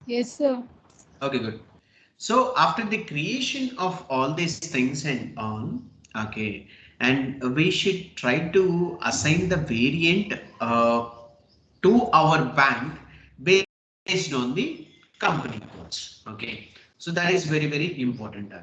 Yes, sir. Okay, good. So after the creation of all these things and all, okay, and we should try to assign the variant to our bank based on the company codes. Okay, so that is very, very important.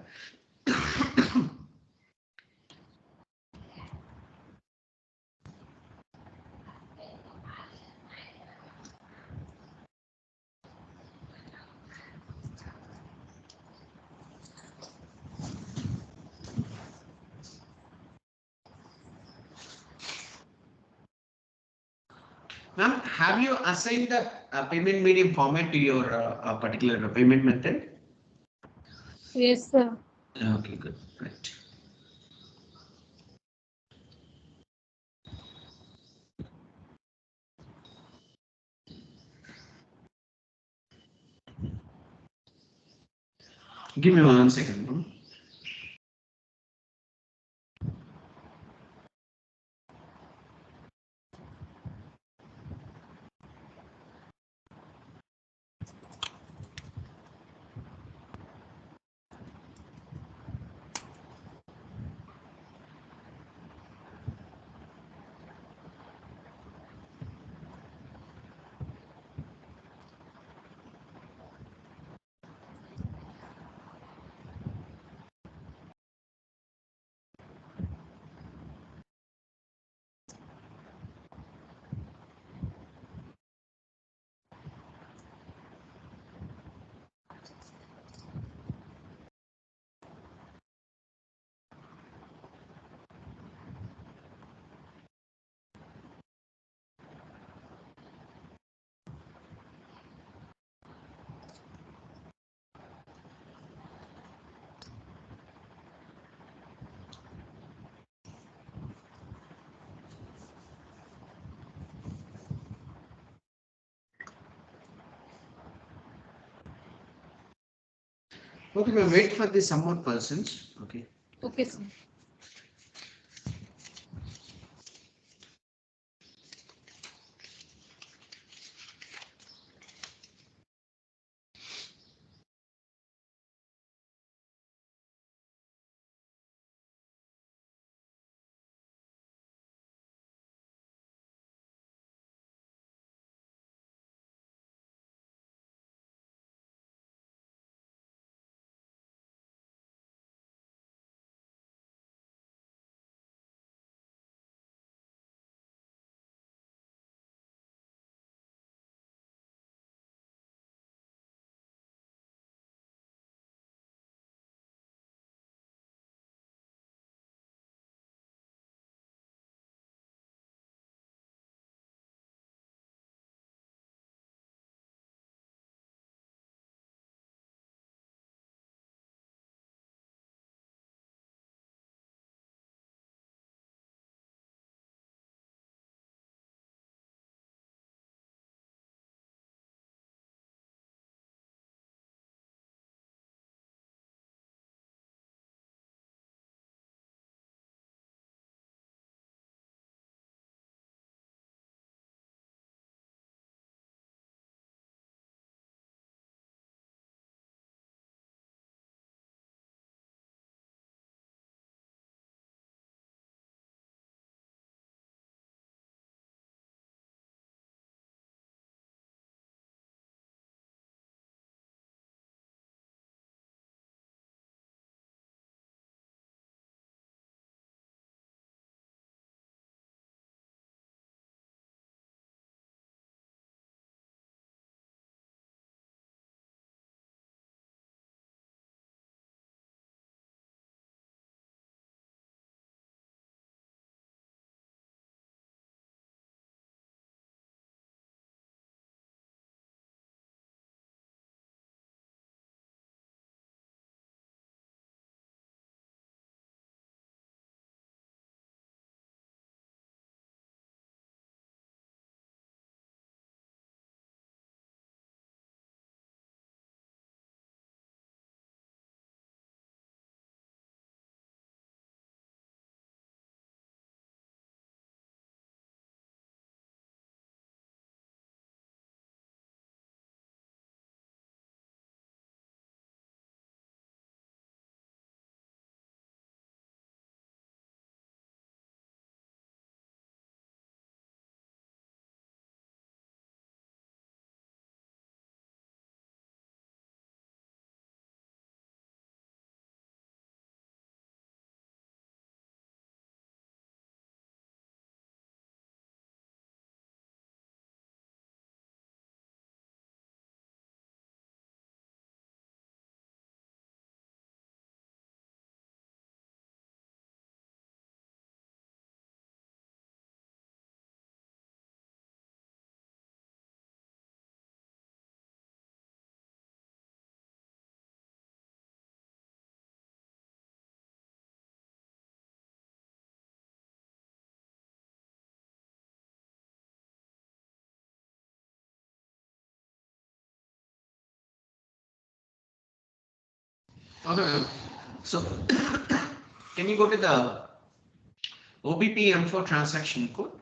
Ma'am, have you assigned the payment medium format to your particular payment method? Yes, sir. Okay, good. Right. Give me 1 second, ma'am. Okay, ma'am, wait for the some more persons. Okay. Okay, sir. Okay. So can you go to the OBPM4 transaction code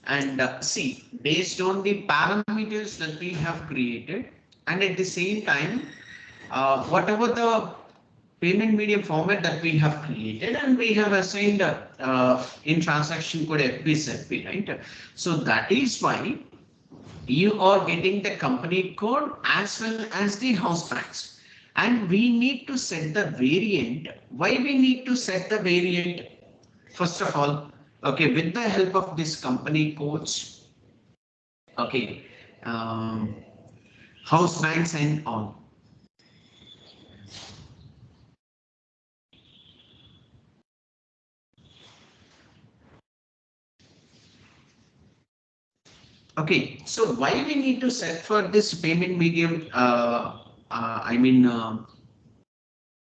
and see based on the parameters that we have created, and at the same time whatever the payment medium format that we have created and we have assigned in transaction code FBZP, right? So that is why you are getting the company code as well as the house banks. And we need to set the variant. Why we need to set the variant? First of all, okay, with the help of this company codes, okay, um, house banks and all. Okay, so why we need to set for this payment medium? I mean,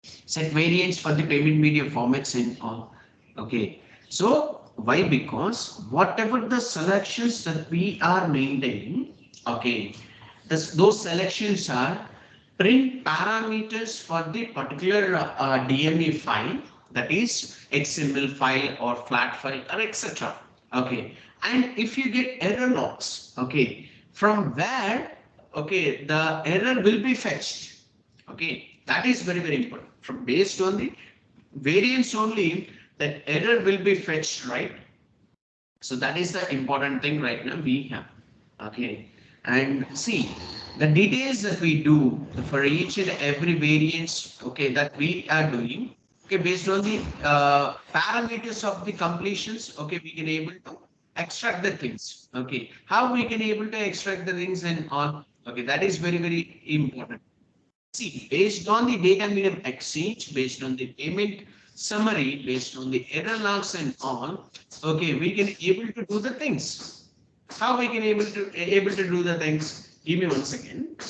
set variants for the payment medium formats and all. Okay, so why? Because whatever the selections that we are maintaining, okay, those selections are print parameters for the particular DME file, that is XML file or flat file or etc. Okay, and if you get error logs, okay, from where, okay, the error will be fetched. Okay, that is very, very important. From based on the variance only, that error will be fetched, right? So that is the important thing right now we have. Okay, and see the details that we do for each and every variance, okay, that we are doing. Okay, based on the parameters of the completions, okay, we can able to extract the things. Okay, how we can able to extract the things and all. Okay, that is very, very important. See, based on the data medium exchange, based on the payment summary, based on the error logs and all, okay, we can able to do the things. How we can able to do the things? Give me one second.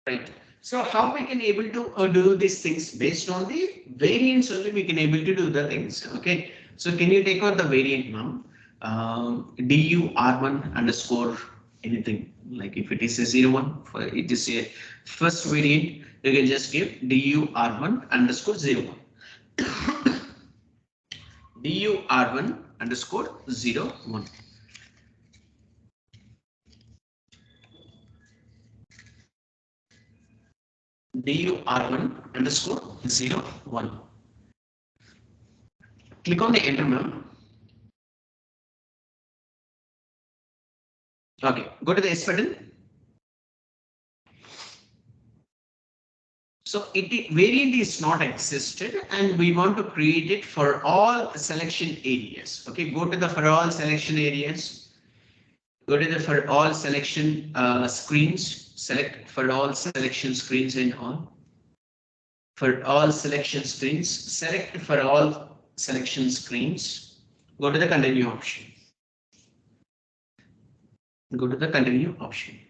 Right. So how we can able to do these things based on the variance only we can able to do the things. Okay. So can you take out the variant now? DUR1 underscore anything, like if it is a 01 for it is a first variant, you can just give DUR1 underscore 01. DUR1 underscore 01. DUR1 underscore 01. Click on the enter now. Okay, go to the S button. So variant is not existed and we want to create it for all selection areas. Okay, go to the for all selection areas. Go to the for all selection screens. Select for all selection screens and all. For all selection screens, select for all selection screens. Go to the continue option. Go to the continue option.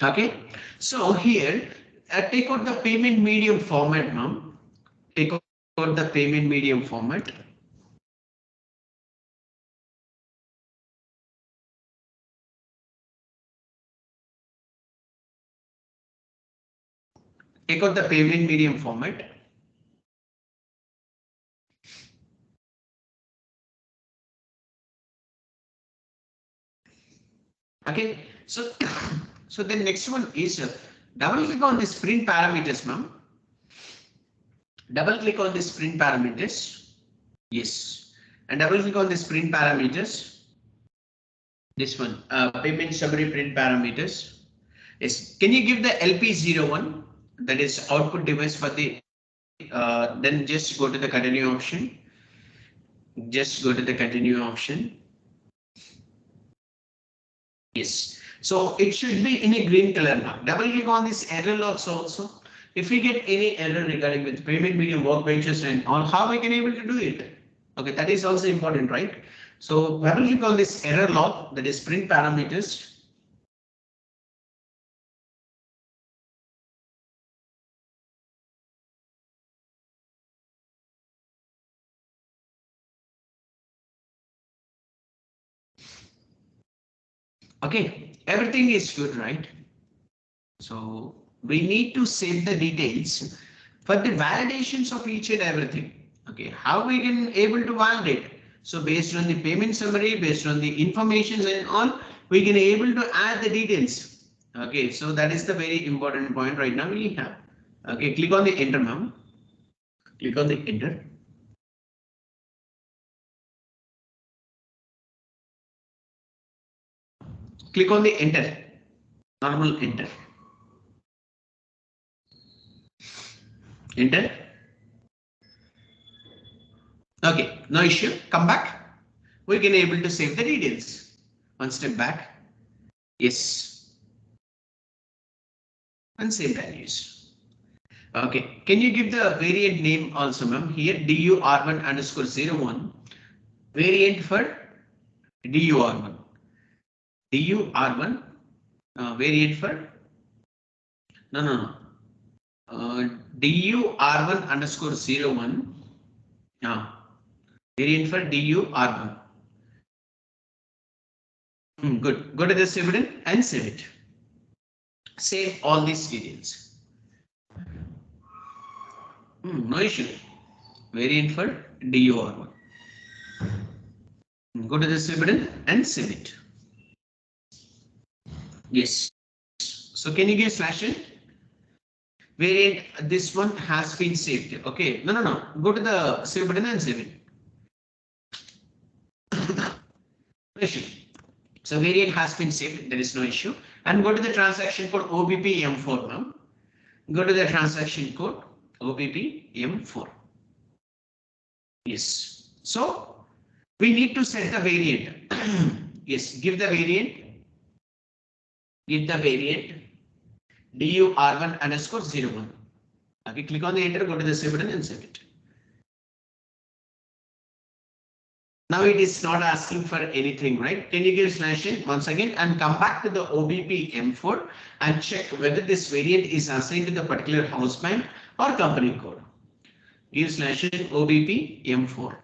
Okay, so here take out the payment medium format now. Take out the payment medium format. Take out the payment medium format. Okay, so so the next one is double click on the sprint parameters, ma'am. Double click on the sprint parameters. Yes, and double click on the sprint parameters. This one, payment summary print parameters. Yes, can you give the LP01? That is output device for the. Then just go to the continue option. Just go to the continue option. Yes. So it should be in a green color now. Double click on this error logs also. If we get any error regarding with payment medium workbenches and all, how we can able to do it? Okay, that is also important, right? So double click on this error log, that is print parameters. Okay, everything is good, right? So we need to save the details for the validations of each and everything. Okay, how we can able to validate? So based on the payment summary, based on the information and all, we can able to add the details. Okay, so that is the very important point right now we have. Okay, click on the enter, ma'am. Click on the enter. Click on the enter. Normal enter. Enter. Okay, no issue. Come back. We can able to save the details. One step back. Yes. And save values. Okay. Can you give the variant name also, ma'am? Here DUR1_01. Variant for DUR1. DUR1. Variant for no. DUR1_01. Variant for DUR1. Good. Go to the dividend and save it. Save all these details. No issue. Variant for DUR1. Go to the dividend and save it. Yes. So can you give /n? Variant, this one has been saved. Okay. No. Go to the save button and save it. No issue. So variant has been saved. There is no issue. And go to the transaction code OBP M4 now. Go to the transaction code OBP M4. Yes. So we need to set the variant. Yes. Give the variant. Give the variant DUR1_01. Okay, click on the enter, go to the save button and save it. Now it is not asking for anything, right? Can you give /n once again and come back to the OBP M4 and check whether this variant is assigned to the particular house bank or company code. Give /n OBP M4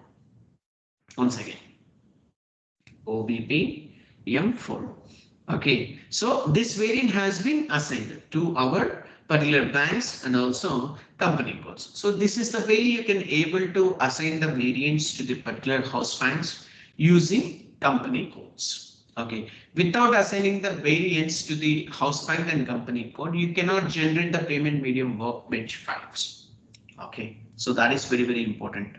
once again. OBP M4. Okay, so this variant has been assigned to our particular banks and also company codes. So this is the way you can able to assign the variants to the particular house banks using company codes. Okay, without assigning the variants to the house bank and company code, you cannot generate the payment medium workbench files. Okay, so that is very important.